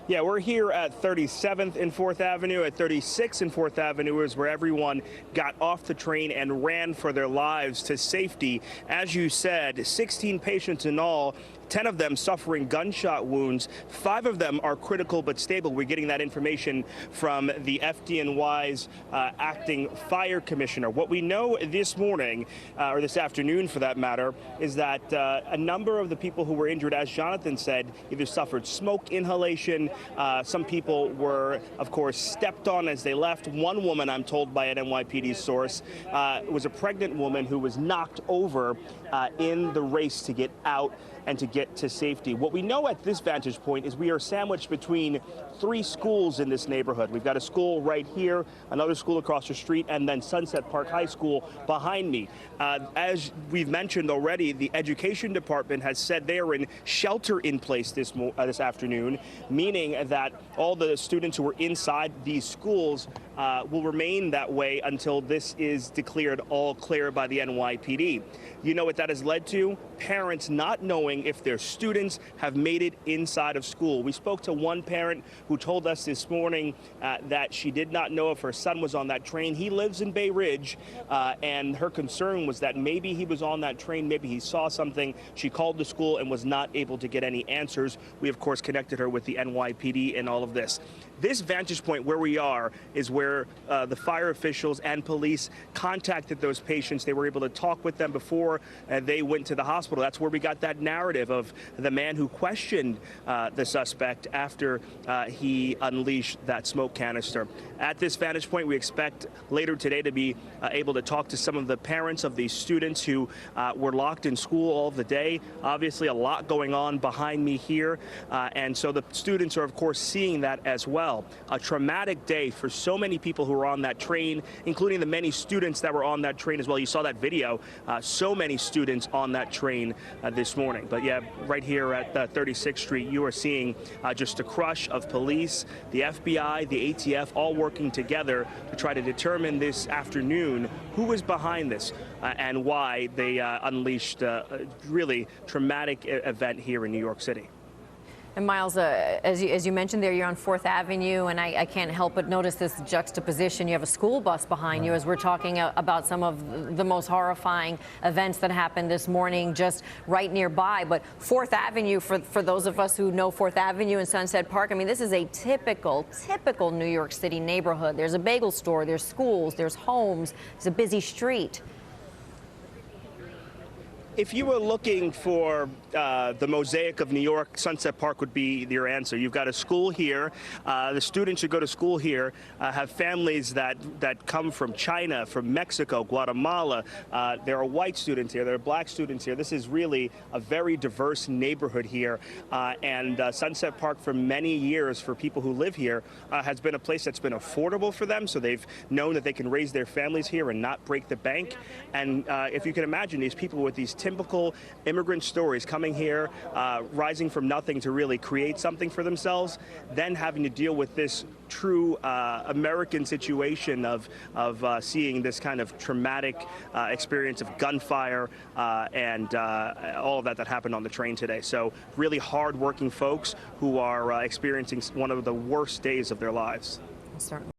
Yeah, we're here at 37th and 4th Avenue. At 36th and 4th Avenue is where everyone got off the train and ran for their lives to safety. As you said, 16 patients in all, 10 of them suffering gunshot wounds. 5 of them are critical but stable. We're getting that information from the FDNY's acting fire commissioner. What we know this morning, or this afternoon for that matter, is that a number of the people who were injured, as Jonathan said, either suffered smoke inhalation. Some people were, of course, stepped on as they left. One woman, I'm told by an NYPD source, was a pregnant woman who was knocked over in the race to get out and to get to safety. What we know at this vantage point is we are sandwiched between 3 schools in this neighborhood. We've got a school right here, another school across the street, and then Sunset Park High School behind me. As we've mentioned already, the education department has said they are in shelter in place this afternoon, meaning that all the students who are inside these schools will remain that way until this is declared all clear by the NYPD. You know what that has led to? Parents not knowing if their students have made it inside of school. We spoke to one parent who told us this morning that she did not know if her son was on that train. He lives in Bay Ridge, and her concern was that maybe he was on that train, maybe he saw something. She called the school and was not able to get any answers. We, of course, connected her with the NYPD in all of this. This vantage point where we are is where the fire officials and police contacted those patients. They were able to talk with them before they went to the hospital. That's where we got that narrative of the man who questioned the suspect after he unleashed that smoke canister. At this vantage point, we expect later today to be able to talk to some of the parents of these students who were locked in school all of the day. Obviously, a lot going on behind me here, and so the students are, of course, seeing that as well. A traumatic day for so many people who were on that train, including the many students that were on that train as well. You saw that video, so many students on that train this morning. But yeah, right here at 36th Street, you are seeing just a crush of police, the FBI, the ATF, all working together to try to determine this afternoon who was behind this and why they unleashed a really traumatic event here in New York City. And Miles, as you mentioned there, you're on 4th Avenue, and I can't help but notice this juxtaposition. You have a school bus behind you as we're talking about some of the most horrifying events that happened this morning just right nearby. But 4th Avenue, for those of us who know 4th Avenue and Sunset Park, I mean, this is a typical New York City neighborhood. There's a bagel store, there's schools, there's homes, it's a busy street. If you were looking for the mosaic of New York, Sunset Park would be your answer. You've got a school here. The students who go to school here have families that come from China, from Mexico, Guatemala. There are white students here. There are black students here. This is really a very diverse neighborhood here. And Sunset Park, for many years, for people who live here, has been a place that's been affordable for them. So they've known that they can raise their families here and not break the bank. And if you can imagine these people with these typical immigrant stories coming here, rising from nothing to really create something for themselves, then having to deal with this true American situation of seeing this kind of traumatic experience of gunfire and all of that happened on the train today. So really hard-working folks who are experiencing one of the worst days of their lives. Certainly.